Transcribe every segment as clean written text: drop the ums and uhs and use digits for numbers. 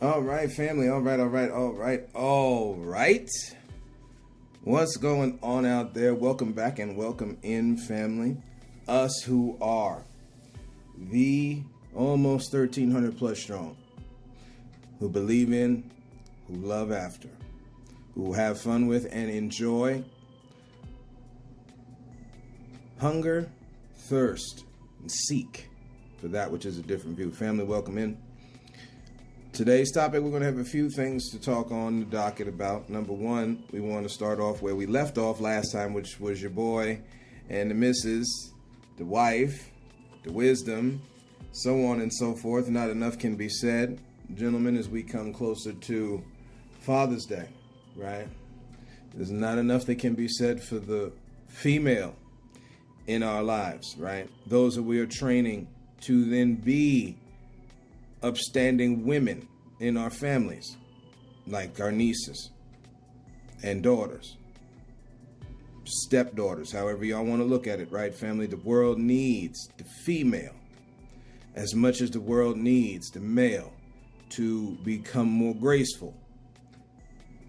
All right, family. All right. What's going on out there? Welcome back and welcome in, family. Us who are the almost 1,300 plus strong, who believe in, who love after, who have fun with and enjoy, hunger, thirst, and seek for that which is a different view. Family, welcome in. Today's topic, we're going to have a few things to talk on the docket about. Number one, we want to start off where we left off last time, which was your boy and the missus, the wife, the wisdom, so on and so forth. Not enough can be said, gentlemen, as we come closer to Father's Day, right? There's not enough that can be said for the female in our lives, right? Those that we are training to then be upstanding women in our families, like our nieces and daughters, stepdaughters, however y'all want to look at it, right, family? The world needs the female as much as the world needs the male to become more graceful,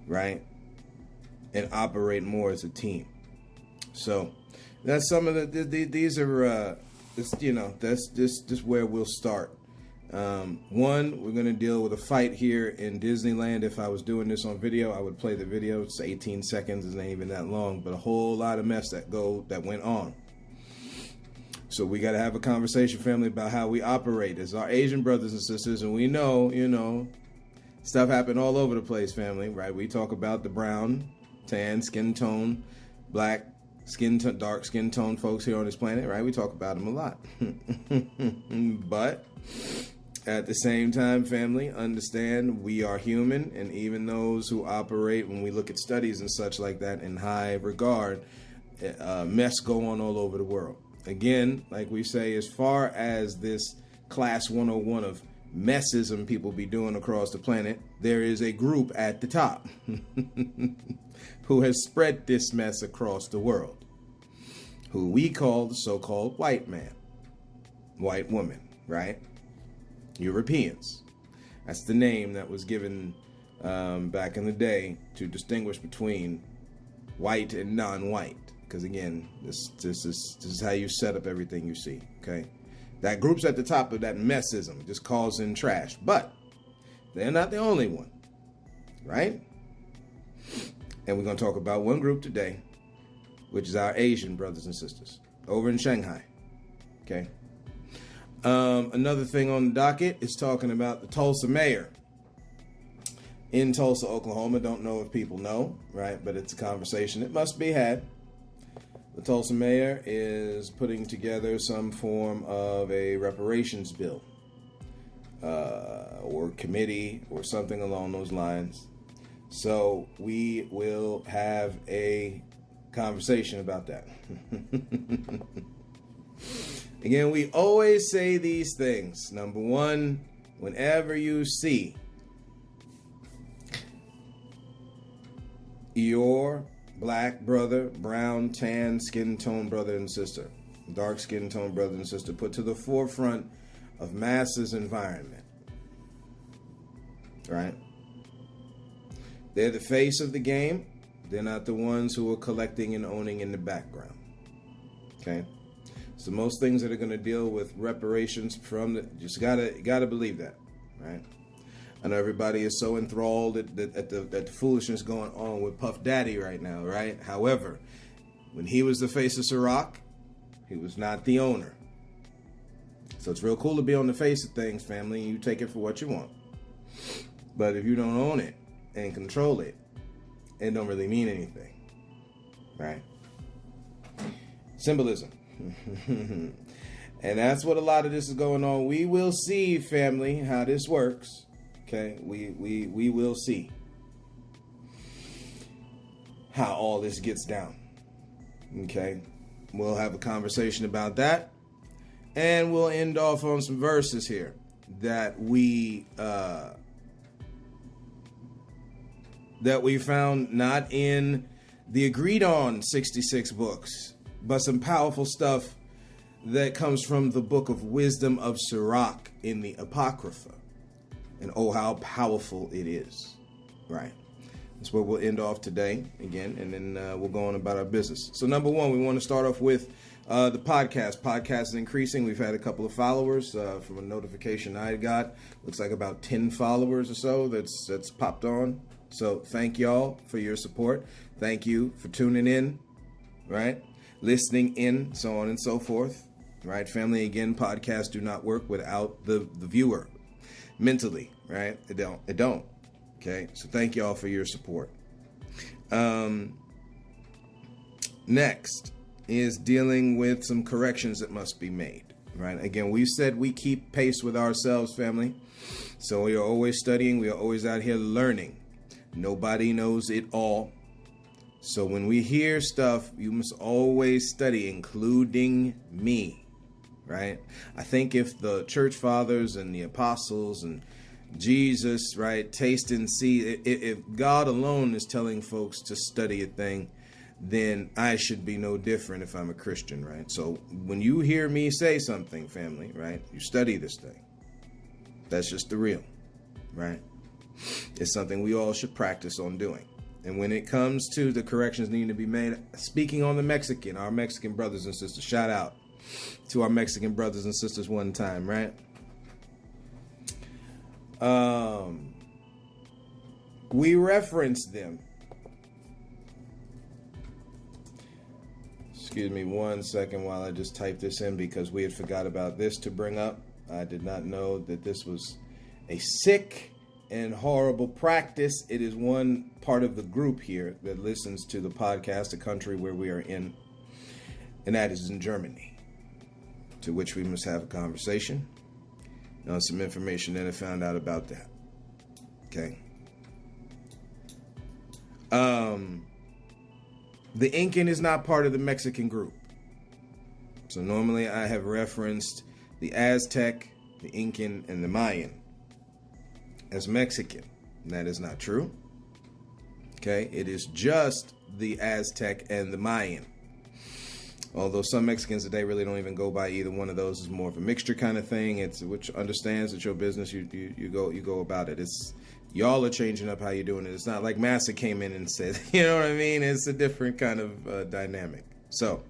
right, and operate more as a team. So that's some of these are that's where we'll start. One, we're going to deal with a fight here in Disneyland. If I was doing this on video, I would play the video. It's 18 seconds. It ain't even that long, but a whole lot of mess that went on. So we got to have a conversation, family, about how we operate as our Asian brothers and sisters. And we know, stuff happened all over the place, family, right? We talk about the brown, tan, skin tone, black, dark skin tone folks here on this planet, right? We talk about them a lot. But at the same time, family, understand we are human, and even those who operate, when we look at studies and such like that, in high regard, mess go on all over the world. Again, like we say, as far as this class 101 of messism people be doing across the planet, there is a group at the top who has spread this mess across the world, who we call the so-called white man, white woman, right? Europeans. That's the name that was given back in the day to distinguish between white and non-white. Because again, this is how you set up everything you see. Okay, that group's at the top of that messism, just causing trash. But they're not the only one, right? And we're going to talk about one group today, which is our Asian brothers and sisters over in Shanghai. Okay. Another thing on the docket is talking about the Tulsa mayor in Tulsa, Oklahoma. Don't know if people know, right? But it's a conversation that must be had. The Tulsa mayor is putting together some form of a reparations bill or committee or something along those lines. So we will have a conversation about that. Again, we always say these things. Number one, whenever you see your black brother, brown, tan, skin tone brother and sister, dark skin tone brother and sister put to the forefront of masses environment, right? They're the face of the game. They're not the ones who are collecting and owning in the background, okay? So most things that are going to deal with reparations just gotta believe that, right? I know everybody is so enthralled at the foolishness going on with Puff Daddy right now, right? However, when he was the face of Ciroc, he was not the owner. So it's real cool to be on the face of things, family, and you take it for what you want. But if you don't own it and control it, it don't really mean anything, right? Symbolism. And that's what a lot of this is going on. We will see, family, how this works. Okay, we will see how all this gets down. Okay, we'll have a conversation about that, and we'll end off on some verses here that we found not in the agreed on 66 books, but some powerful stuff that comes from the book of wisdom of Sirach in the Apocrypha. And oh, how powerful it is, right? That's where we'll end off today again, and then we'll go on about our business. So number one, we want to start off with the podcast. Podcast is increasing. We've had a couple of followers from a notification I got. Looks like about 10 followers or so that's popped on. So thank y'all for your support. Thank you for tuning in, right? Listening in, so on and so forth, right? Family, again, podcasts do not work without the viewer mentally, right? It don't. Okay, so thank y'all for your support. Next is dealing with some corrections that must be made, right? Again, we said we keep pace with ourselves, family. So we are always studying. We are always out here learning. Nobody knows it all. So when we hear stuff, you must always study, including me, right? I think if the church fathers and the apostles and Jesus, right, taste and see, if God alone is telling folks to study a thing, then I should be no different if I'm a Christian, right? So when you hear me say something, family, right, you study this thing. That's just the real, right? It's something we all should practice on doing. And when it comes to the corrections needing to be made, speaking on our Mexican brothers and sisters, shout out to our Mexican brothers and sisters one time, right? We referenced them. Excuse me 1 second while I just type this in, because we had forgot about this to bring up. I did not know that this was a sick and horrible practice. It is one part of the group here that listens to the podcast, the country where we are in, and that is in Germany, to which we must have a conversation on some information that I found out about that. Okay. The Incan is not part of the Mexican group. So normally I have referenced the Aztec, the Incan, and the Mayan as Mexican. And that is not true. Okay. It is just the Aztec and the Mayan. Although some Mexicans today really don't even go by either one of those. It's more of a mixture kind of thing. It's which understands that your business, you go about it. It's y'all are changing up how you're doing it. It's not like Massa came in and said, you know what I mean? It's a different kind of dynamic. So,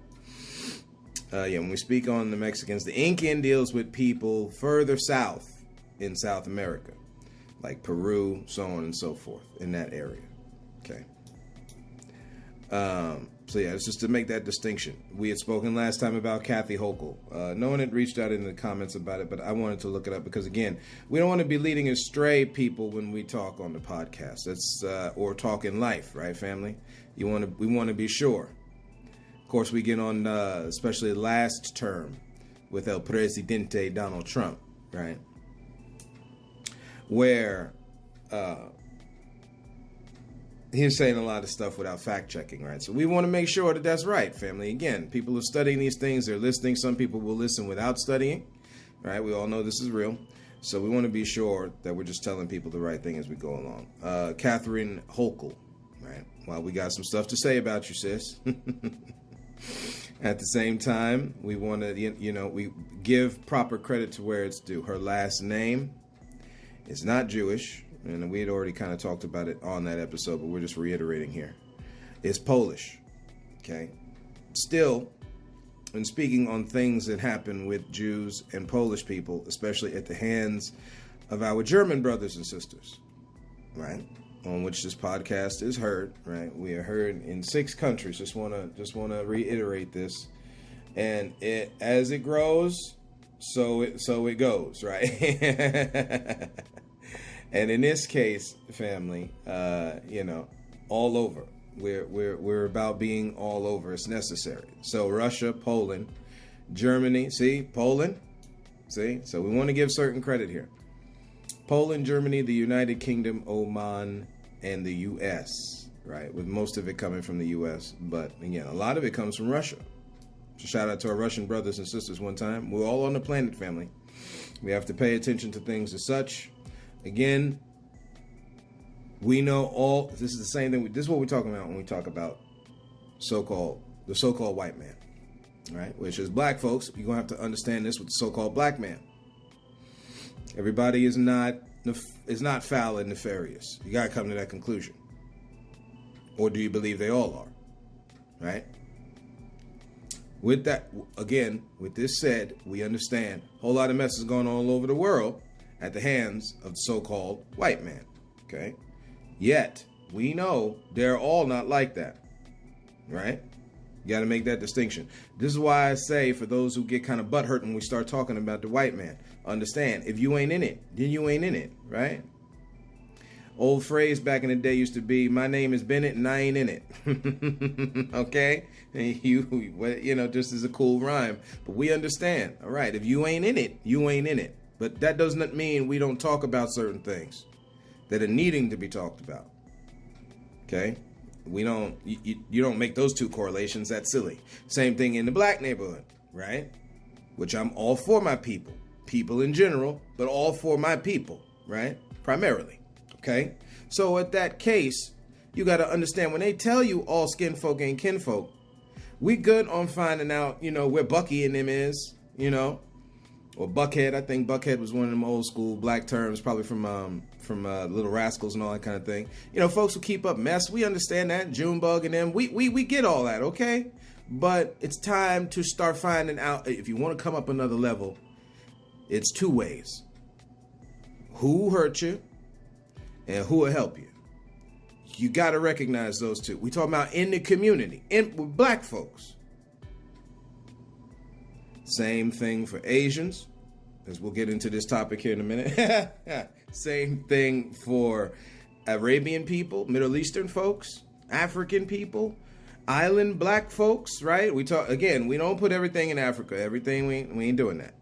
when we speak on the Mexicans, the Incan deals with people further south in South America, like Peru, so on and so forth, in that area. Okay. So yeah, it's just to make that distinction. We had spoken last time about Kathy Hochul. No one had reached out in the comments about it, but I wanted to look it up because, again, we don't want to be leading astray people when we talk on the podcast. That's or talk in life, right, family? We want to be sure. Of course, we get on, especially last term with El Presidente Donald Trump, right, where he's saying a lot of stuff without fact checking, right? So we want to make sure that that's right, family. Again, people are studying these things. They're listening. Some people will listen without studying, right? We all know this is real. So we want to be sure that we're just telling people the right thing as we go along. Catherine Hochul, right? Well, we got some stuff to say about you, sis. At the same time, we want to, we give proper credit to where it's due. Her last name is not Jewish. And we had already kind of talked about it on that episode, but we're just reiterating here. It's Polish, okay? Still, when speaking on things that happen with Jews and Polish people, especially at the hands of our German brothers and sisters, right, on which this podcast is heard, right? We are heard in 6 countries. Just want to reiterate this, and as it grows, so it goes, right? And in this case, family, all over. We're about being all over. It's necessary. So Russia, Poland, Germany. See, Poland. See, so we want to give certain credit here. Poland, Germany, the United Kingdom, Oman, and the U.S. Right, with most of it coming from the U.S. But again, a lot of it comes from Russia. So shout out to our Russian brothers and sisters one time. We're all on the planet, family. We have to pay attention to things as such. Again, we know all, this is the same thing, this is what we're talking about when we talk about the so-called white man, right? Which is black folks. You're going to have to understand this with the so-called black man. Everybody is not foul and nefarious. You got to come to that conclusion. Or do you believe they all are? Right? With that, again, with this said, we understand a whole lot of mess is going on all over the world at the hands of the so-called white man. Okay? Yet, we know they're all not like that. Right? You got to make that distinction. This is why I say, for those who get kind of butthurt when we start talking about the white man, understand, if you ain't in it, then you ain't in it, right? Old phrase back in the day used to be, my name is Bennett and I ain't in it. Okay? And you know, just as a cool rhyme. But we understand, all right, if you ain't in it, you ain't in it. But that does not mean we don't talk about certain things that are needing to be talked about. Okay? We don't, you don't make those two correlations. That's silly. Same thing in the black neighborhood, right? Which I'm all for my people in general, but all for my people, right? Primarily, okay? So at that case, you got to understand when they tell you all skin folk ain't kinfolk, we good on finding out, you know, where Bucky and them is, you know, or Buckhead. I think Buckhead was one of them old school black terms, probably from Little Rascals and all that kind of thing. You know, folks who keep up mess, we understand that. Junebug and them, we get all that, okay? But it's time to start finding out, if you want to come up another level, it's two ways. Who hurt you and who will help you. You got to recognize those two. We talking about in the community, with black folks. Same thing for Asians, as we'll get into this topic here in a minute. Same thing for Arabian people, Middle Eastern folks, African people, island black folks, right? We talk again, we don't put everything in Africa. Everything we ain't doing that.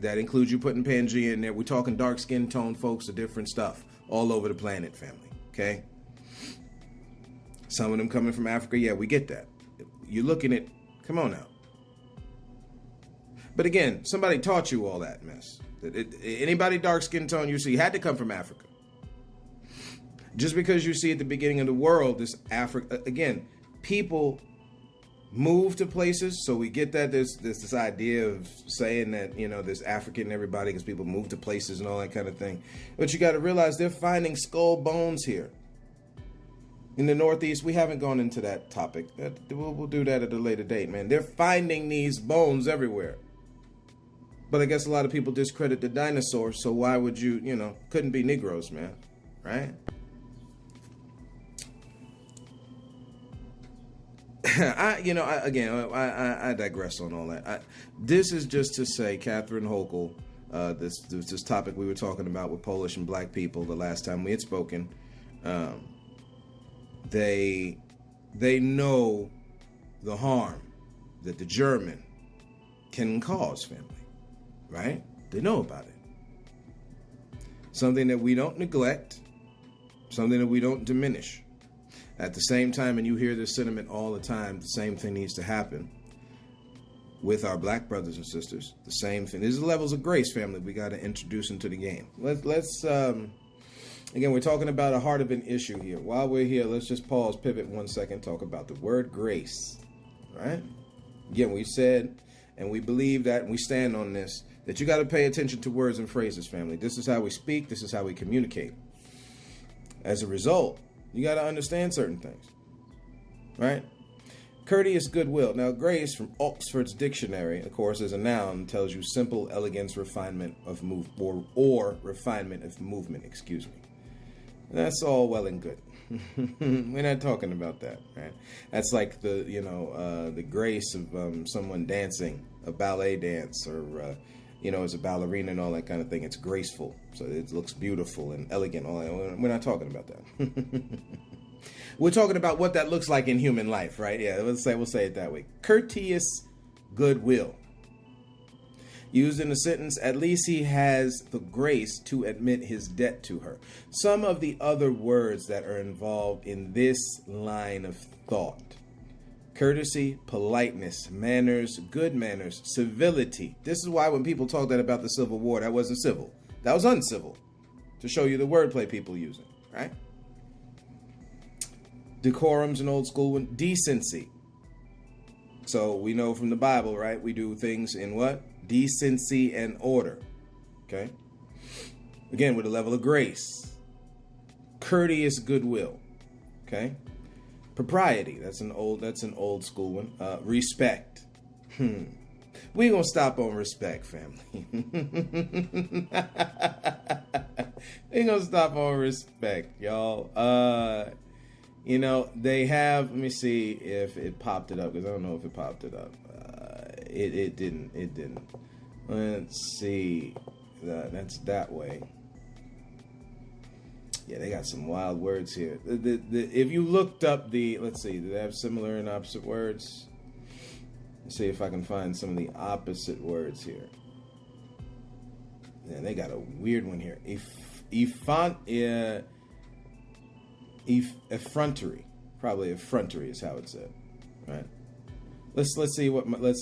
That includes you putting Pangea in there. We're talking dark skin tone folks of different stuff all over the planet, family. Okay? Some of them coming from Africa, yeah, we get that. You're looking at, come on now. But again, somebody taught you all that mess. Anybody dark skin tone you see had to come from Africa. Just because you see at the beginning of the world, this Africa, again, people move to places, so we get that there's this idea of saying that, you know, there's African in everybody because people move to places and all that kind of thing. But you got to realize they're finding skull bones here. In the Northeast, we haven't gone into that topic. We'll do that at a later date, man. They're finding these bones everywhere. But I guess a lot of people discredit the dinosaurs, so why would you, you know, couldn't be Negroes, man, right? I digress on all that. This is just to say, Catherine Hochul, this topic we were talking about with Polish and black people the last time we had spoken, they know the harm that the German can cause, family, right? They know about it. Something that we don't neglect, something that we don't diminish. At the same time, and you hear this sentiment all the time, the same thing needs to happen with our black brothers and sisters. The same thing. These are levels of grace, family, we got to introduce into the game. Let's again, we're talking about a heart of an issue here. While we're here, let's just pause, pivot 1 second, talk about the word grace, right? Again, we said, and we believe that, and we stand on this, that you got to pay attention to words and phrases, family. This is how we speak. This is how we communicate. As a result, you got to understand certain things, right? Courteous goodwill. Now, grace from Oxford's dictionary, of course, is a noun, tells you simple elegance, refinement of or refinement of movement, excuse me. That's all well and good. We're not talking about that, right? That's like the grace of someone dancing a ballet dance or, as a ballerina and all that kind of thing. It's graceful, so it looks beautiful and elegant. All that. We're not talking about that. We're talking about what that looks like in human life, right? Yeah, we'll say it that way. Courteous goodwill. Used in a sentence, at least he has the grace to admit his debt to her. Some of the other words that are involved in this line of thought: courtesy, politeness, manners, good manners, civility. This is why when people talk that about the Civil War, that wasn't civil. That was uncivil. To show you the wordplay people using, right? Decorum's an old school one. Decency. So we know from the Bible, right? We do things in what? Decency and order. Okay? Again, with a level of grace. Courteous goodwill. Okay? Propriety. That's an old school one. Respect. We're going to stop on respect, family. We're going to stop on respect, y'all. They have, let me see if it popped it up, because I don't know if it popped it up. It didn't. Let's see. That's that way. Yeah, they got some wild words here. If you looked up let's see, do they have similar and opposite words? Let's see if I can find some of the opposite words here. Yeah, they got a weird one here. Effrontery. Probably effrontery is how it's said. Right? Let's see hold on a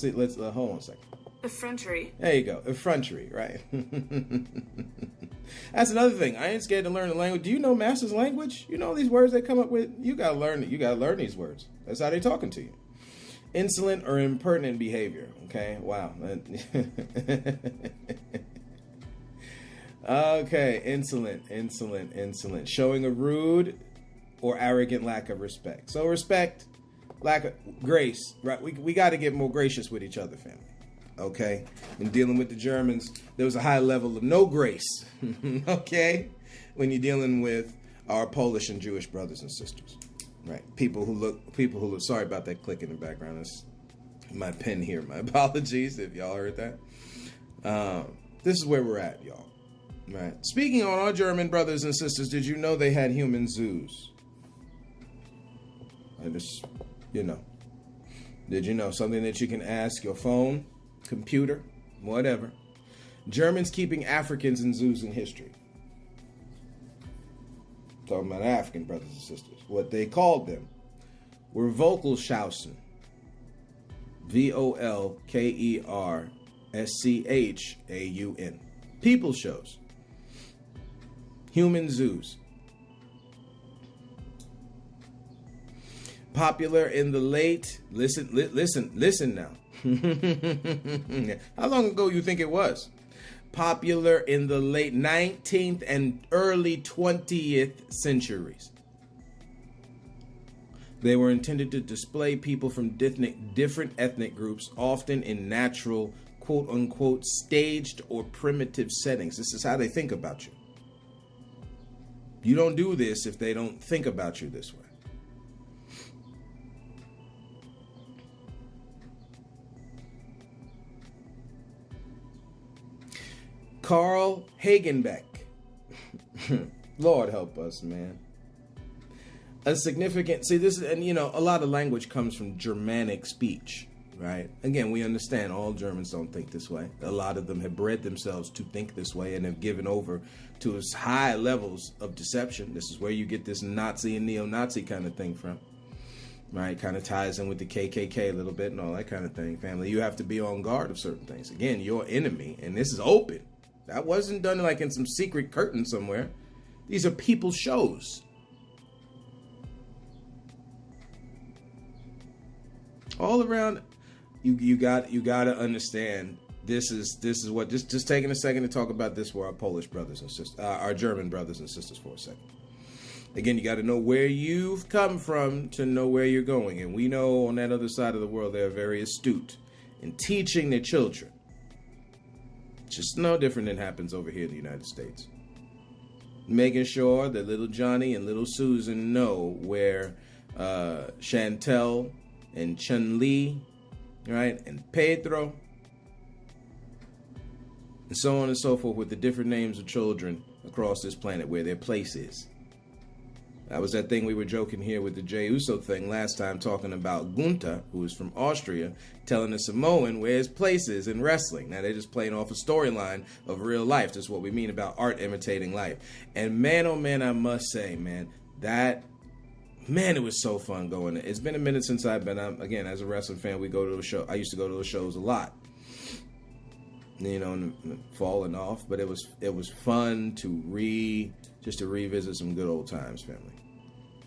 second. Effrontery. There you go. Effrontery, right? That's another thing. I ain't scared to learn the language. Do you know Master's language? You know these words they come up with? You gotta learn it. You gotta learn these words. That's how they talking to you. Insolent or impertinent behavior. Okay, wow. Okay, insolent. Showing a rude or arrogant lack of respect. So respect, lack of grace, right? We got to get more gracious with each other, family. Okay? In dealing with the Germans, there was a high level of no grace. Okay? When you're dealing with our Polish and Jewish brothers and sisters. Right? People who look, sorry about that click in the background. That's my pen here. My apologies if y'all heard that. This is where we're at, y'all. Right. Speaking on our German brothers and sisters, did you know they had human zoos? Did you know something that you can ask your phone, computer, whatever? Germans keeping Africans in zoos in history. Talking about African brothers and sisters. What they called them were Volkelschausen. Volkerschauun. People shows. Human zoos. Popular in the late, listen now. How long ago you think it was? Popular in the late 19th and early 20th centuries. They were intended to display people from different ethnic groups, often in natural, quote-unquote, staged or primitive settings. This is how they think about you. You don't do this if they don't think about you this way. Carl Hagenbeck. Lord help us, man. A significant, a lot of language comes from Germanic speech, right? Again, we understand all Germans don't think this way. A lot of them have bred themselves to think this way and have given over to as high levels of deception. This is where you get this Nazi and neo-Nazi kind of thing from, right? Kind of ties in with the KKK a little bit and all that kind of thing. Family, you have to be on guard of certain things. Again, your enemy, and this is open. That wasn't done like in some secret curtain somewhere. These are people's shows. All around, you got to understand. This is what just taking a second to talk about this for our Polish brothers and sisters, our German brothers and sisters for a second. Again, you got to know where you've come from to know where you're going, and we know on that other side of the world they're very astute in teaching their children. Just no different than happens over here in the United States. Making sure that little Johnny and little Susan know where Chantel and Chun-Li, right, and Pedro, and so on and so forth with the different names of children across this planet where their place is. That was that thing we were joking here with the Jey Uso thing last time, talking about Gunther, who is from Austria, telling the Samoan where his place is in wrestling. Now, they're just playing off a storyline of real life. That's what we mean about art imitating life. And man, oh man, I must say, man, it was so fun going there. It's been a minute since I've been, again, as a wrestling fan, we go to a show. I used to go to those shows a lot. And falling off, but it was fun to revisit some good old times, family.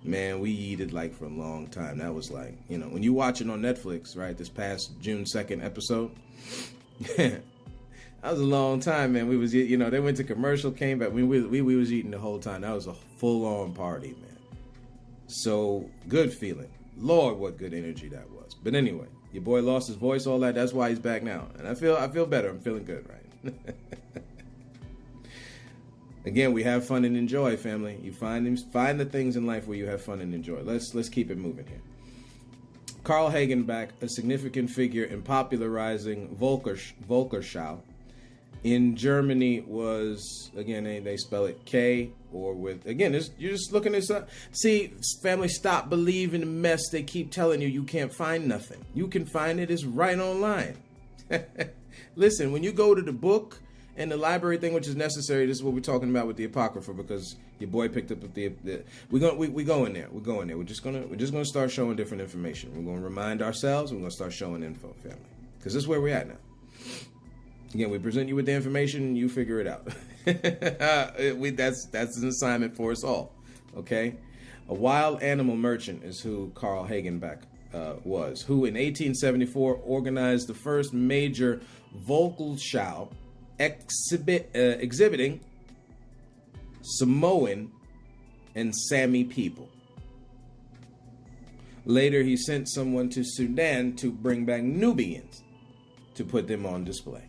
Man, we eated like for a long time. That was like, when you watch it on Netflix, right? This past June 2nd episode, That was a long time, man. We was, they went to commercial, came back. We was eating the whole time. That was a full-on party, man. So, good feeling. Lord, what good energy that was. But anyway, your boy lost his voice, all that. That's why he's back now. And I feel better. I'm feeling good, right? Again, we have fun and enjoy, family. You find the things in life where you have fun and enjoy. Let's keep it moving here. Carl Hagenbeck, a significant figure in popularizing Volkerschau in Germany, was, again, they spell it K or with, again, you're just looking at stuff. See, family, stop believing the mess they keep telling you. You can't find nothing. You can find it. It's right online. Listen, when you go to the book and the library thing, which is necessary, this is what we're talking about with the Apocrypha, because your boy picked up with we go in there. We're going there. We're just gonna start showing different information. We're gonna remind ourselves. We're gonna start showing info, family, because this is where we're at now. Again, we present you with the information, and you figure it out. That's an assignment for us all. Okay, a wild animal merchant is who Carl Hagenbeck was, who in 1874 organized the first major Volksschau exhibiting Samoan and Sami people. Later, he sent someone to Sudan to bring back Nubians to put them on display.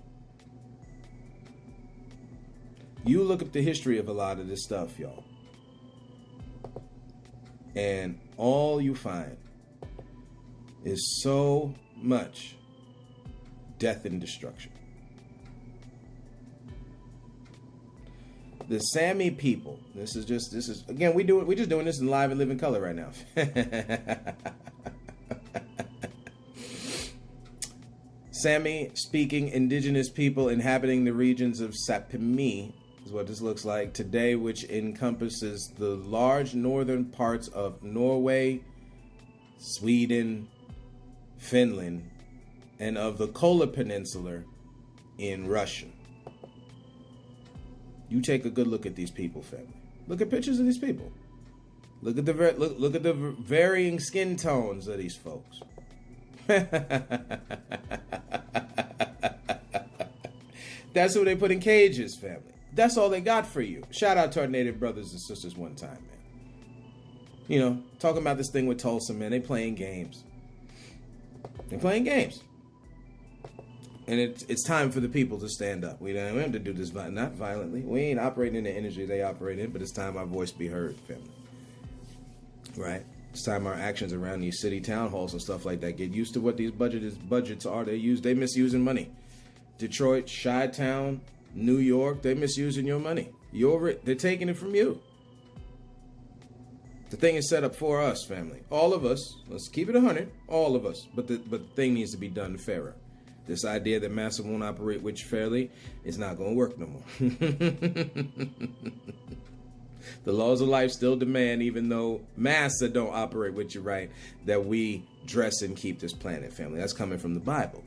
You look up the history of a lot of this stuff, y'all, and all you find is so much death and destruction. The Sami people, this is again, we're just doing this in live and living color right now. Sami speaking indigenous people inhabiting the regions of Sapmi is what this looks like today, which encompasses the large northern parts of Norway, Sweden, Finland, and of the Kola Peninsula in Russia. You take a good look at these people, family. Look at pictures of these people. Look at the varying skin tones of these folks. That's who they put in cages, family. That's all they got for you. Shout out to our native brothers and sisters one time, man. Talking about this thing with Tulsa, man. They playing games. They're playing games. And it's time for the people to stand up. We don't have to do this not violently. We ain't operating in the energy they operate in, but it's time our voice be heard, family. Right? It's time our actions around these city town halls and stuff like that get used to what these budgets are. They misusing money. Detroit, Chi-Town, New York, they misusing your money. They're taking it from you. The thing is set up for us, family. All of us. Let's keep it 100. All of us. But the thing needs to be done fairer. This idea that massa won't operate with you fairly is not going to work no more. The laws of life still demand, even though massa don't operate with you right, that we dress and keep this planet, family. That's coming from the Bible.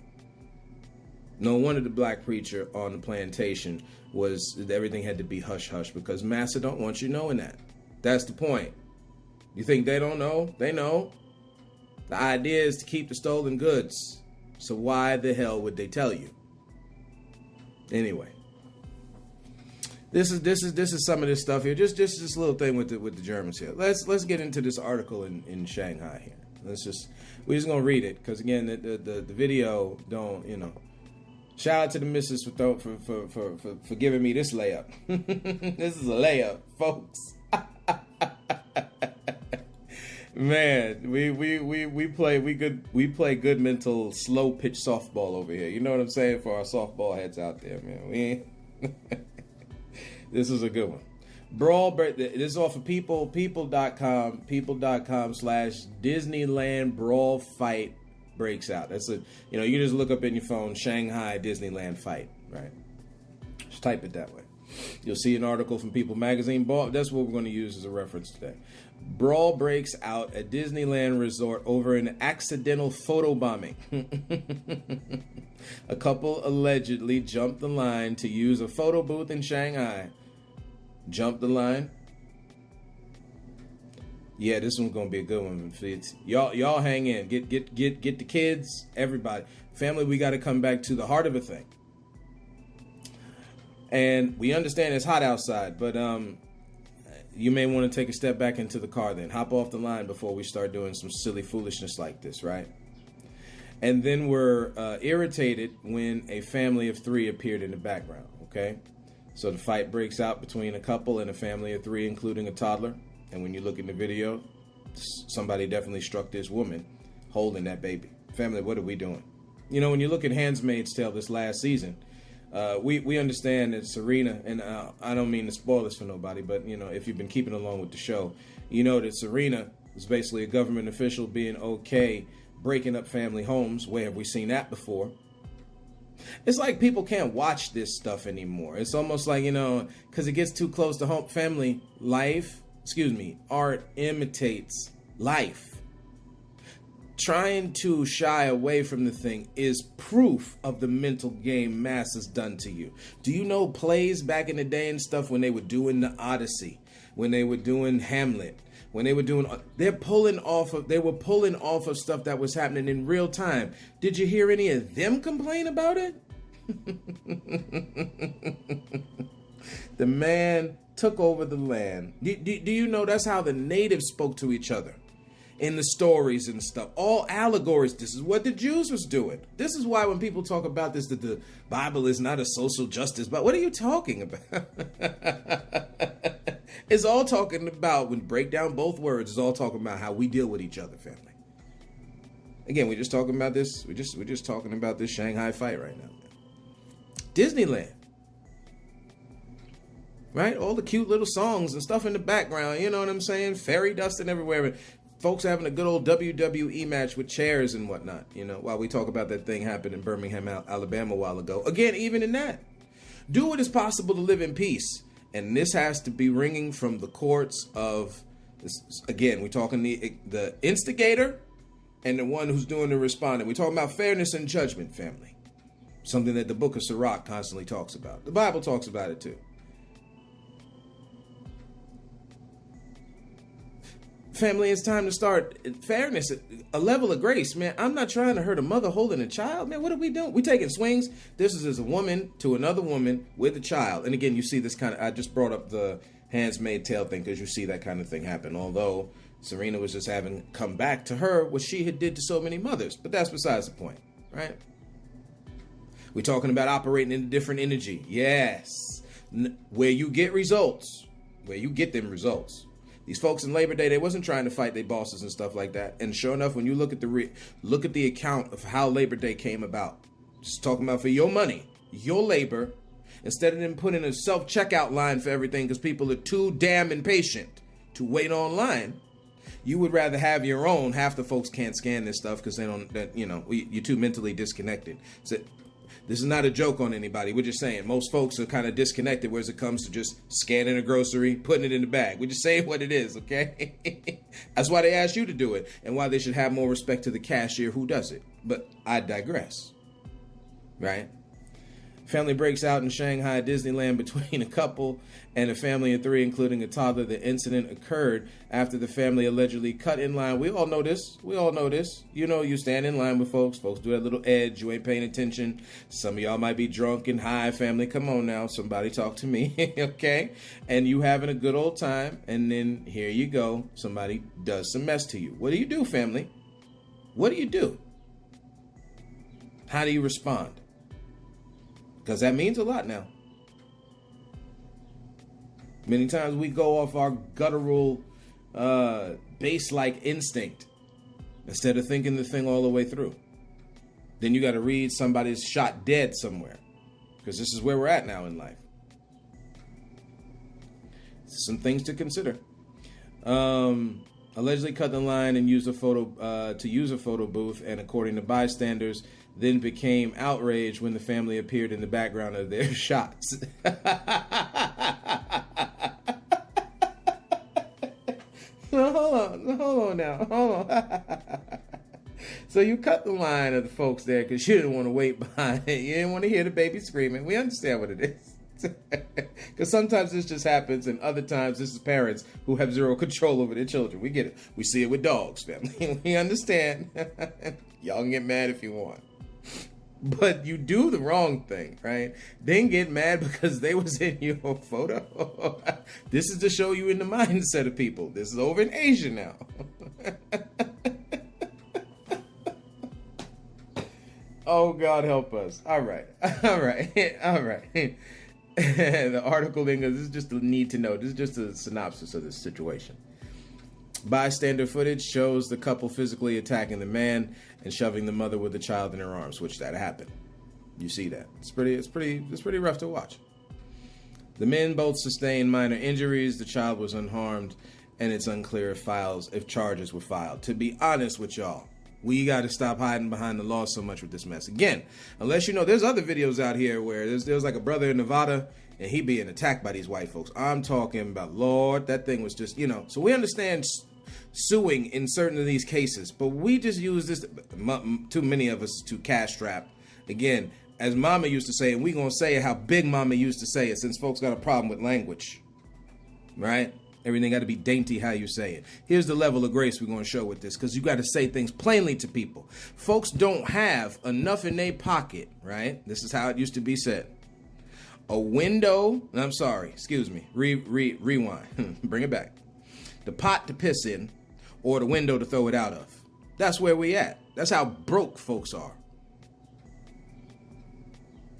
No wonder the black preacher on the plantation was that everything had to be hush-hush, because massa don't want you knowing that. That's the point. You think they don't know? They know. The idea is to keep the stolen goods. So why the hell would they tell you? Anyway, this is some of this stuff here. Just this little thing with the Germans here. Let's get into this article in Shanghai here. We're just gonna read it, because again, the video don't, Shout out to the missus for giving me this layup. This is a layup, folks. Man, we play good mental slow pitch softball over here. You know what I'm saying, for our softball heads out there, man. This is a good one. This is off of people.com, people.com/Disneyland brawl fight breaks out. That's you just look up in your phone Shanghai Disneyland fight, right? Just type it that way. You'll see an article from People Magazine. That's what we're going to use as a reference today. Brawl breaks out at Disneyland Resort over an accidental photobombing. A couple allegedly jumped the line to use a photo booth in Shanghai. Jumped the line? Yeah, this one's gonna be a good one. Y'all hang in. Get the kids, everybody. Family, we gotta come back to the heart of a thing. And we understand it's hot outside, but you may want to take a step back into the car then. Hop off the line before we start doing some silly foolishness like this, right? And then we're irritated when a family of 3 appeared in the background, okay? So the fight breaks out between a couple and a family of 3, including a toddler. And when you look in the video, somebody definitely struck this woman holding that baby. Family, what are we doing? You know, when you look at Handmaid's Tale this last season, we understand that Serena, and I don't mean to spoil this for nobody, but, you know, if you've been keeping along with the show, you know that Serena was basically a government official being okay breaking up family homes. Where have we seen that before? It's like people can't watch this stuff anymore. It's almost like, you know, because it gets too close to home. Family life, art imitates life. Trying to shy away from the thing is proof of the mental game mass has done to you. Do you know plays back in the day and stuff when they were doing the Odyssey, when they were doing Hamlet, when they were doing, they were pulling off of stuff that was happening in real time. Did you hear any of them complain about it? The man took over the land. Do you know that's how the natives spoke to each other? In the stories and stuff, all allegories. This is what the Jews was doing. This is why when people talk about this, that the Bible is not a social justice, but what are you talking about? It's all talking about, when you break down both words, it's all talking about how we deal with each other, family. Again, we're just talking about this. We're just talking about this Shanghai fight right now. Disneyland, right? All the cute little songs and stuff in the background. You know what I'm saying? Fairy dusting everywhere. Folks having a good old WWE match with chairs and whatnot, you know, while we talk about that thing happened in Birmingham, Alabama a while ago. Again, even in that, do what is possible to live in peace. And this has to be ringing from the courts of, again, we're talking the instigator and the one who's doing the responding. We're talking about fairness and judgment, family. Something that the book of Sirach constantly talks about. The Bible talks about it too. Family, it's time to start fairness, a level of grace, man. I'm not trying to hurt a mother holding a child, man. What are we doing? We taking swings. This is as a woman to another woman with a child. And again, you see this kind of, I just brought up the Handmaid's Tale thing because you see that kind of thing happen. Although Serena was just having come back to her what she had did to so many mothers. But that's besides the point, right? We're talking about operating in a different energy. Yes. Where you get results, where you get them results. These folks in Labor Day, they wasn't trying to fight their bosses and stuff like that. And sure enough, when you look at the account of how Labor Day came about, just talking about for your money, your labor, instead of them putting a self-checkout line for everything because people are too damn impatient to wait online, you would rather have your own. Half the folks can't scan this stuff because they don't, you're too mentally disconnected. So this is not a joke on anybody. We're just saying most folks are kind of disconnected whereas it comes to just scanning a grocery, putting it in the bag. We're just saying what it is, okay? That's why they asked you to do it and why they should have more respect to the cashier who does it. But I digress, right? Family breaks out in Shanghai Disneyland between a couple and a family of 3, including a toddler. The incident occurred after the family allegedly cut in line. We all know this. You know, you stand in line with folks. Folks do that little edge. You ain't paying attention. Some of y'all might be drunk and high. Family, come on now. Somebody talk to me, okay? And you having a good old time. And then here you go. Somebody does some mess to you. What do you do, family? What do you do? How do you respond? Because that means a lot now. Many times we go off our guttural, base-like instinct instead of thinking the thing all the way through. Then you got to read somebody's shot dead somewhere. Because this is where we're at now in life. Some things to consider. Allegedly cut the line and used a photo booth, and according to bystanders, then became outraged when the family appeared in the background of their shots. Hold on now. So you cut the line of the folks there because you didn't want to wait behind it. You didn't want to hear the baby screaming. We understand what it is. Because sometimes this just happens, and other times this is parents who have zero control over their children. We get it. We see it with dogs, family. We understand. Y'all can get mad if you want. but you do the wrong thing, right? Then get mad because they was in your photo. This is to show you in the mindset of people. This is over in Asia now. Oh, God help us. All right. The article, this is just a need to know. This is just a synopsis of this situation. Bystander footage shows the couple physically attacking the man and shoving the mother with the child in her arms, which that happened. You see that. It's pretty rough to watch. The men both sustained minor injuries. The child was unharmed, and it's unclear if charges were filed. To be honest with y'all, we got to stop hiding behind the law so much with this mess. Again, unless you know, there's other videos out here where there's like a brother in Nevada and he being attacked by these white folks. I'm talking about, Lord, that thing was just, so we understand suing in certain of these cases, but we just use this, too many of us, to cash trap. Again, as Mama used to say, and we going to say it how Big Mama used to say it, since folks got a problem with language, right? Everything got to be dainty how you say it. Here's the level of grace we're going to show with this, because you got to say things plainly to people. Folks don't have enough in their pocket, right? This is how it used to be said. A window, I'm sorry, excuse me, rewind, bring it back. The pot to piss in, or the window to throw it out of. That's where we at. That's how broke folks are.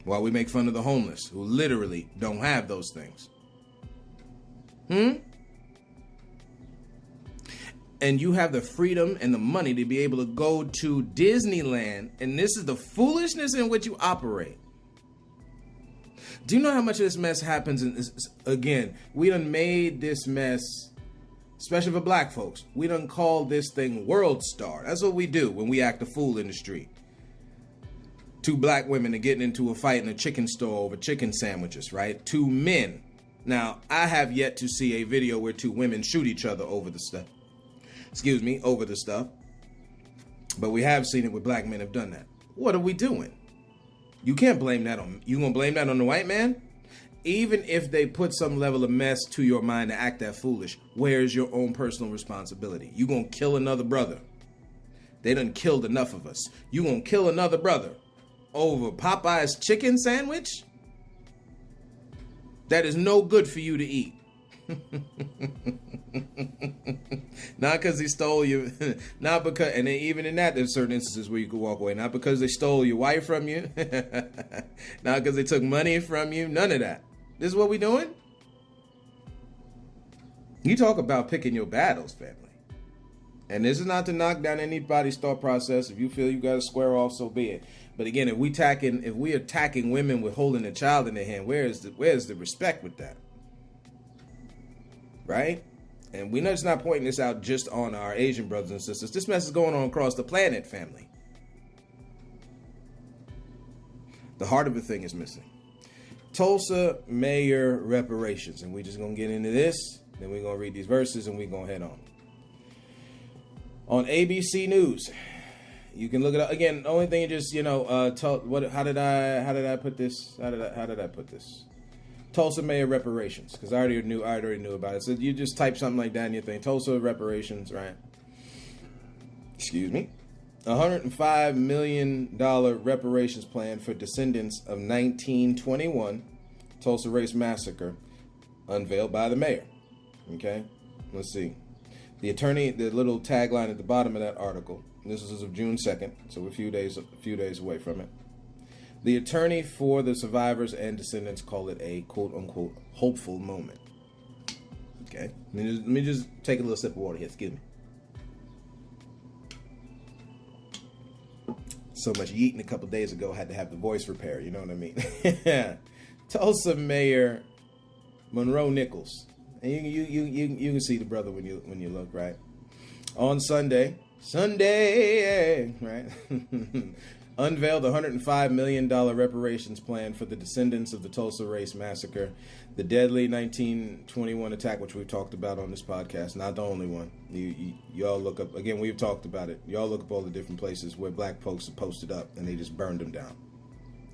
While we make fun of the homeless, who literally don't have those things. And you have the freedom and the money to be able to go to Disneyland, and this is the foolishness in which you operate. Do you know how much of this mess happens? Again, we done made this mess, especially for black folks, we done call this thing World Star. That's what we do when we act a fool in the street. Two black women are getting into a fight in a chicken store over chicken sandwiches, right? Two men. Now, I have yet to see a video where two women shoot each other over the stuff. Over the stuff. But we have seen it where black men have done that. What are we doing? You can't blame that on, you gonna blame that on the white man? Even if they put some level of mess to your mind to act that foolish, where's your own personal responsibility? You gonna kill another brother. They done killed enough of us. You gonna kill another brother over Popeye's chicken sandwich? That is no good for you to eat. Not because he stole you, not because, and then even in that, there's certain instances where you could walk away, not because they stole your wife from you, not because they took money from you, none of that. This is what we doing? You talk about picking your battles, family. And this is not to knock down anybody's thought process. If you feel you got to square off, so be it. But again, if we attacking women with holding a child in their hand, where's the respect with that? Right? And we're just not pointing this out just on our Asian brothers and sisters. This mess is going on across the planet, family. The heart of the thing is missing. Tulsa mayor reparations. And we're just going to get into this. Then we're going to read these verses and we're going to head on. On ABC News, you can look it up. Again, the only thing you just, how did I put this? How did I put this? Tulsa mayor reparations, because I already knew about it. So you just type something like that in your thing. Tulsa reparations, right? Excuse me. $105 million reparations plan for descendants of 1921 Tulsa race massacre unveiled by the mayor. Okay, let's see. The little tagline at the bottom of that article. This is as of June 2nd, so we're a few days away from it. The attorney for the survivors and descendants call it a quote-unquote hopeful moment. Okay, let me just take a little sip of water here. Excuse me. So much eating a couple days ago, had to have the voice repair. You know what I mean? Tulsa Mayor Monroe Nichols, and you can see the brother when you look, right. On Sunday, right. Unveiled the $105 million reparations plan for the descendants of the Tulsa race massacre, the deadly 1921 attack, which we've talked about on this podcast. Not the only one. Y'all look up, again, we've talked about it. Y'all look up all the different places where black folks are posted up and they just burned them down.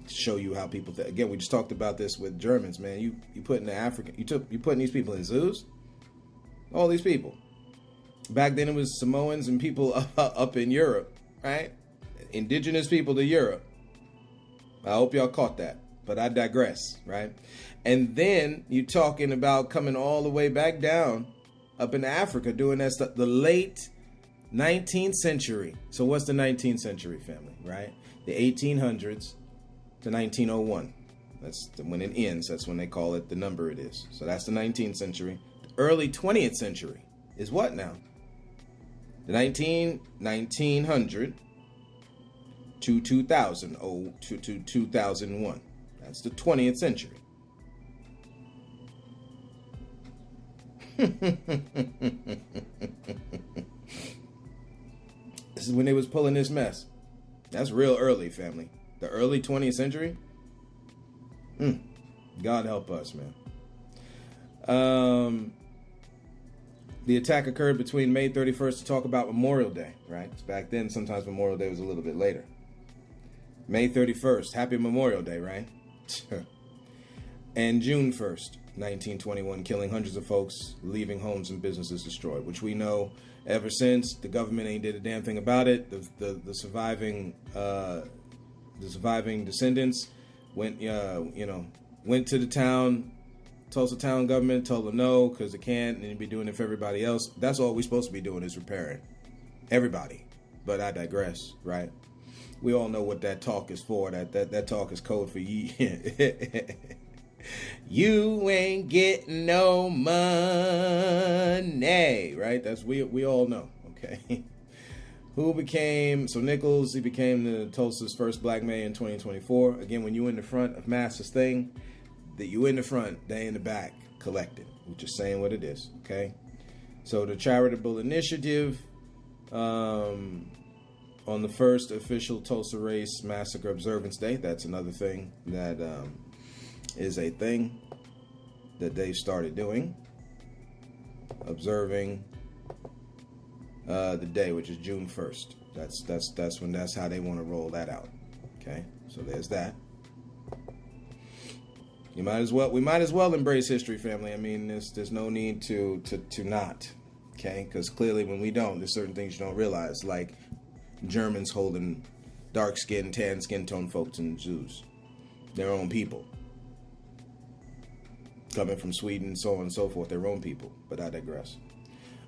To show you how people think. Again, we just talked about this with Germans, man. You putting the African, you putting these people in zoos? All these people. Back then it was Samoans and people up in Europe, right? Indigenous people to Europe. I hope y'all caught that, but I digress, right? And then you're talking about coming all the way back down up in Africa, doing that stuff, the late 19th century. So what's the 19th century, family, right? The 1800s to 1901. That's when it ends. That's when they call it the number it is. So that's the 19th century. The early 20th century is what now? The 1900 to 2000, to 2001. That's the 20th century. This is when they was pulling this mess. That's real early, family. The early 20th century. God help us, man. The attack occurred between May 31st to talk about Memorial Day, right? 'Cause back then, sometimes Memorial Day was a little bit later. May 31st, happy Memorial Day, right? And June 1st, 1921, killing hundreds of folks, leaving homes and businesses destroyed, which we know ever since the government ain't did a damn thing about it. The surviving descendants went to the town, Tulsa town government, told them no, because they can't, and they'd be doing it for everybody else. That's all we're supposed to be doing is repairing everybody. But I digress, right? We all know what that talk is for. That talk is code for you. You ain't getting no money, right? That's we all know, okay? So Nichols, he became the Tulsa's first black mayor in 2024. Again, when you in the front of Master's thing, that you in the front, they in the back collecting. We're just saying what it is, okay? So the charitable initiative on the first official Tulsa Race Massacre Observance Day, that's another thing that is a thing that they started doing, observing the day, which is June 1st. That's how they want to roll that out. Okay, so there's that. We might as well embrace history, family. I mean, there's no need to not. Okay, because clearly when we don't, there's certain things you don't realize, like Germans holding dark skinned, tan skin tone folks in zoos, their own people. Coming from Sweden, so on and so forth, their own people. But I digress.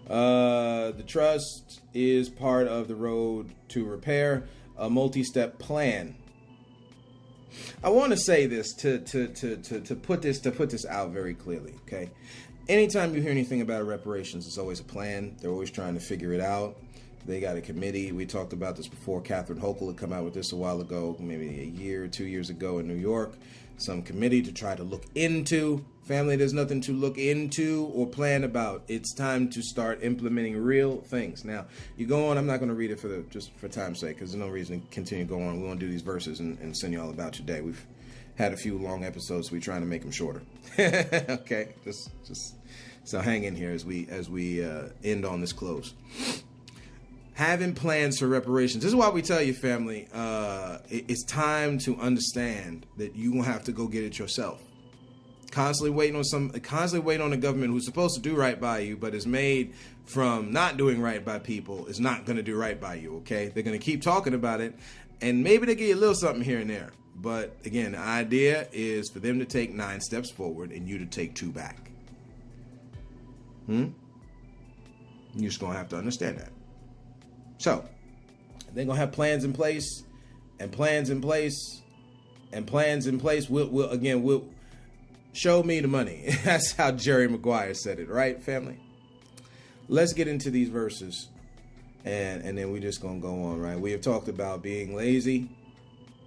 The trust is part of the road to repair, a multi-step plan. I want to say this to put this out very clearly. Okay, anytime you hear anything about reparations, it's always a plan. They're always trying to figure it out. They got a committee. We talked about this before. Catherine Hochul had come out with this a while ago, maybe a year or 2 years ago in New York. Some committee to try to look into. Family, there's nothing to look into or plan about. It's time to start implementing real things. Now, you go on. I'm not going to read it just for time's sake, because there's no reason to continue to go on. We want to do these verses and send you all about your day. We've had a few long episodes, so we're trying to make them shorter. Okay, just so hang in here as we end on this close. Having plans for reparations. This is why we tell you, family, it's time to understand that you won't have to go get it yourself. Constantly waiting on the government who's supposed to do right by you, but is made from not doing right by people, is not going to do right by you, okay? They're going to keep talking about it, and maybe they give you a little something here and there. But again, the idea is for them to take 9 steps forward and you to take 2 back. You're just going to have to understand that. So, they're going to have plans in place, and plans in place, and plans in place. We'll show me the money. That's how Jerry Maguire said it, right, family? Let's get into these verses, and then we're just going to go on, right? We have talked about being lazy.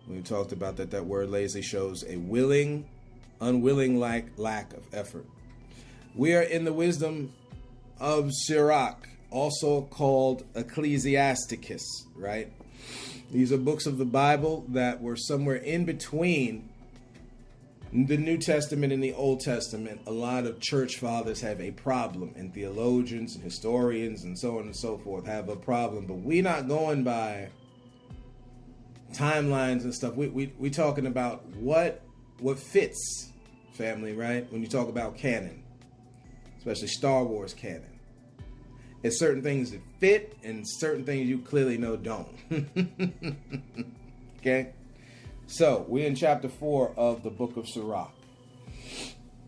We've talked about that word lazy shows a unwilling lack of effort. We are in the wisdom of Sirach, also called Ecclesiasticus, right? These are books of the Bible that were somewhere in between the New Testament and the Old Testament. A lot of church fathers have a problem, and theologians and historians and so on and so forth have a problem, but we're not going by timelines and stuff. We talking about what fits, family, right? When you talk about canon, especially Star Wars canon. There's certain things that fit and certain things you clearly know don't. Okay? So we're in chapter 4 of the book of Sirach.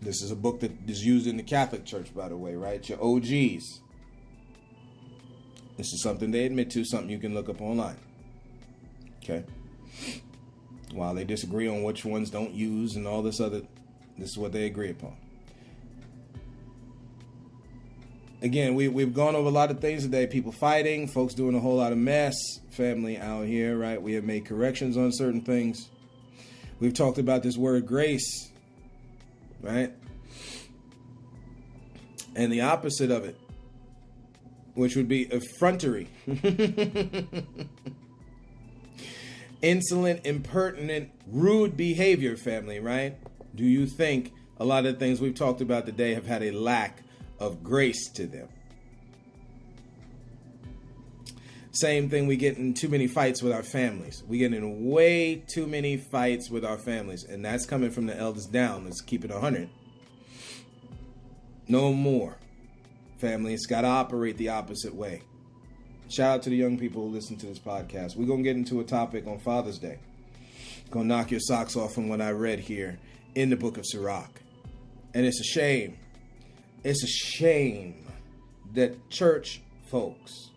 This is a book that is used in the Catholic Church, by the way, right? Your OGs. This is something they admit to, something you can look up online. Okay? While they disagree on which ones don't use and all this other, this is what they agree upon. Again, we've gone over a lot of things today. People fighting, folks doing a whole lot of mess, family out here, right? We have made corrections on certain things. We've talked about this word grace, right? And the opposite of it, which would be effrontery. Insolent, impertinent, rude behavior, family, right? Do you think a lot of the things we've talked about today have had a lack of grace to them? Same thing, we get in too many fights with our families. We get in way too many fights with our families, and that's coming from the eldest down. Let's keep it 100. No more. Family, it's got to operate the opposite way. Shout out to the young people who listen to this podcast. We're going to get into a topic on Father's Day. Going to knock your socks off from what I read here in the book of Sirach. And it's a shame. It's a shame that church folks,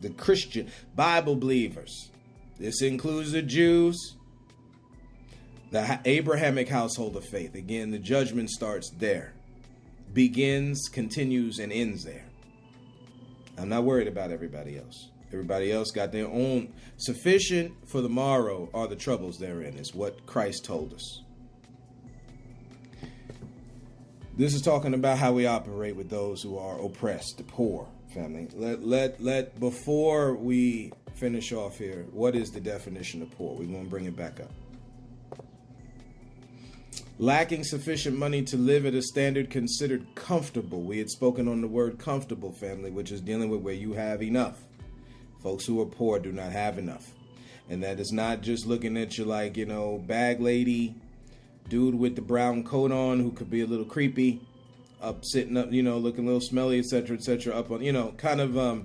the Christian Bible believers, this includes the Jews, the Abrahamic household of faith. Again, the judgment starts there. Begins, continues, and ends there. I'm not worried about everybody else. Everybody else got their own. Sufficient for the morrow are the troubles therein, is what Christ told us. This is talking about how we operate with those who are oppressed, the poor, family. Let before we finish off here, what is the definition of poor? We're going to bring it back up. Lacking sufficient money to live at a standard considered comfortable. We had spoken on the word comfortable, family, which is dealing with where you have enough. Folks who are poor do not have enough. And that is not just looking at you like, bag lady, dude with the brown coat on who could be a little creepy, up sitting up, looking a little smelly, etc., up on, kind of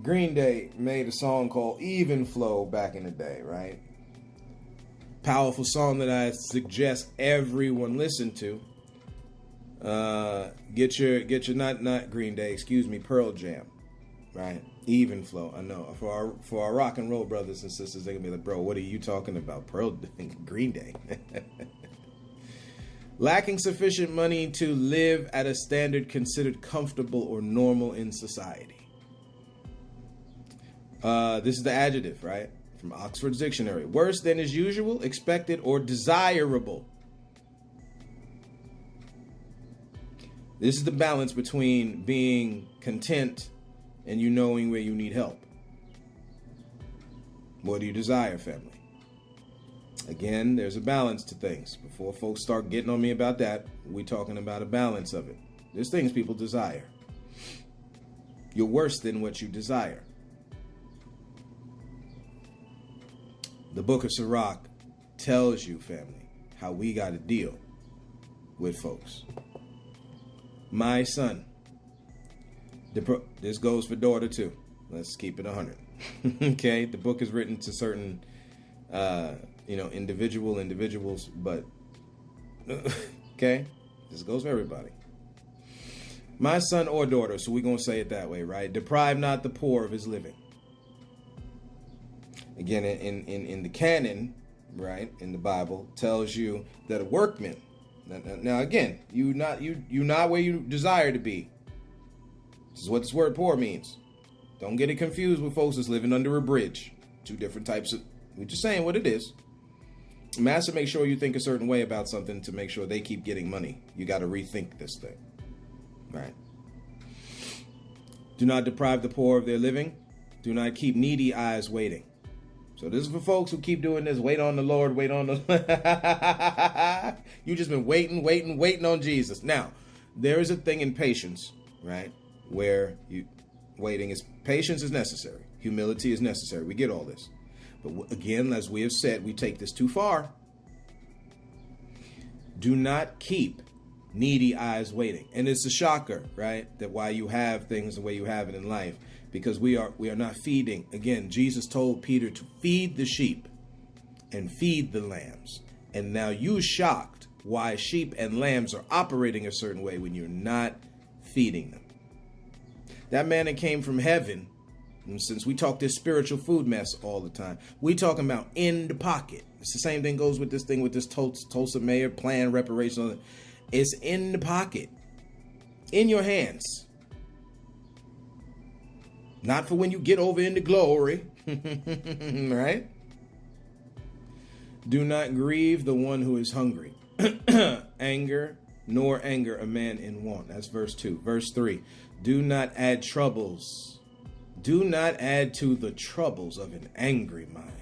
Green Day made a song called Even Flow back in the day, right? Powerful song that I suggest everyone listen to. Get your not Green Day, excuse me, Pearl Jam, right? Even Flow. I know for our rock and roll brothers and sisters, they're gonna be like, bro, what are you talking about? Green Day. Lacking sufficient money to live at a standard considered comfortable or normal in society. This is the adjective, right? From Oxford's Dictionary. Worse than is usual, expected, or desirable. This is the balance between being content and you knowing where you need help. What do you desire, family? Again, there's a balance to things. Before folks start getting on me about that, we're talking about a balance of it. There's things people desire. You're worse than what you desire. The book of Sirach tells you, family, how we got to deal with folks. My son. This goes for daughter too. Let's keep it 100. Okay? The book is written to certain, individuals, but, okay? This goes for everybody. My son or daughter, so we're going to say it that way, right? Deprive not the poor of his living. Again, in the canon, right, in the Bible, tells you that a workman. Now again, you not where you desire to be. This is what this word poor means. Don't get it confused with folks that's living under a bridge. Two different types of. We're just saying what it is. Master, make sure you think a certain way about something to make sure they keep getting money. You got to rethink this thing, right? Do not deprive the poor of their living. Do not keep needy eyes waiting. So this is for folks who keep doing this. Wait on the Lord. Wait on the. You just been waiting on Jesus. Now, there is a thing in patience, right? Where patience is necessary. Humility is necessary. We get all this. But again, as we have said, we take this too far. Do not keep needy eyes waiting. And it's a shocker, right? That why you have things the way you have it in life. Because we are not feeding. Again, Jesus told Peter to feed the sheep. and feed the lambs. And now you shocked why sheep and lambs are operating a certain way when you're not feeding them. That man that came from heaven, and since we talk this spiritual food mess all the time, we talking about in the pocket. It's the same thing goes with this thing with this Tulsa mayor plan reparations. It's in the pocket, in your hands. Not for when you get over into glory, right? Do not grieve the one who is hungry. Anger, nor anger a man in want. That's verse 2. Verse 3. Do not add troubles. Do not add to the troubles of an angry mind.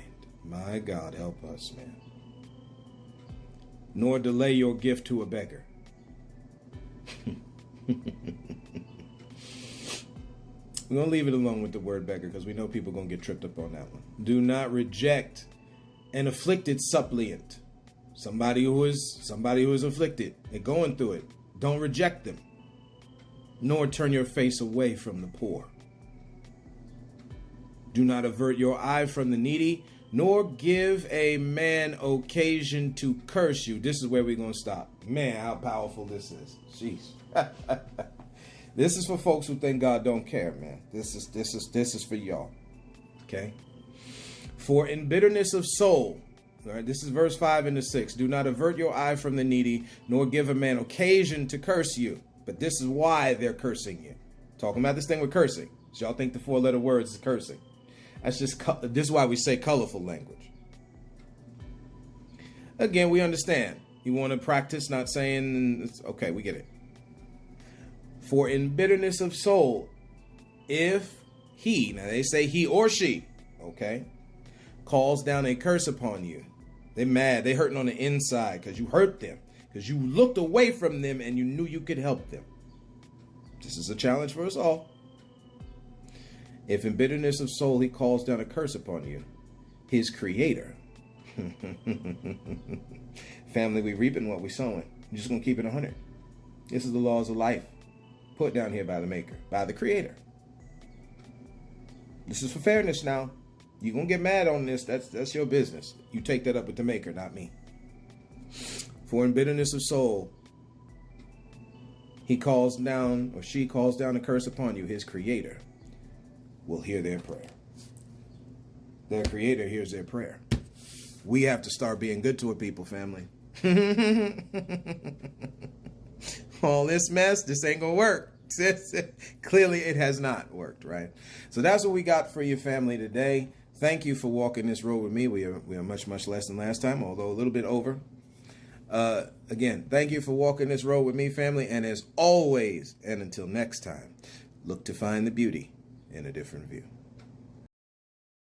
My God, help us, man. Nor delay your gift to a beggar. We're going to leave it alone with the word beggar because we know people are going to get tripped up on that one. Do not reject an afflicted suppliant. Somebody who is afflicted. They're going through it. Don't reject them. Nor turn your face away from the poor. Do not avert your eye from the needy, nor give a man occasion to curse you. This is where we're going to stop. Man, how powerful this is. Jeez. This is for folks who think God don't care, man. This is for y'all. Okay? For in bitterness of soul, all right, this is verse 5 and 6. Do not avert your eye from the needy, nor give a man occasion to curse you. But this is why they're cursing you. Talking about this thing with cursing. So y'all think the 4-letter words is cursing. This is why we say colorful language. Again, we understand. You want to practice not saying, okay, we get it. For in bitterness of soul, if he, now they say he or she, okay, calls down a curse upon you. They're mad. They're hurting on the inside because you hurt them. Because you looked away from them and you knew you could help them. This is a challenge for us all. If in bitterness of soul he calls down a curse upon you, his creator. Family, we reaping what we sowing. I'm just going to keep it 100. This is the laws of life put down here by the maker, by the creator. This is for fairness now. You're going to get mad on this. That's your business. You take that up with the maker, not me. For in bitterness of soul, he calls down, or she calls down a curse upon you, his creator will hear their prayer. Their creator hears their prayer. We have to start being good to a people, family. All this mess, this ain't gonna work. Clearly it has not worked, right? So that's what we got for you, family, today. Thank you for walking this road with me. We are much, much less than last time, although a little bit over. Again, thank you for walking this road with me, family. And as always, and until next time, look to find the beauty in a different view.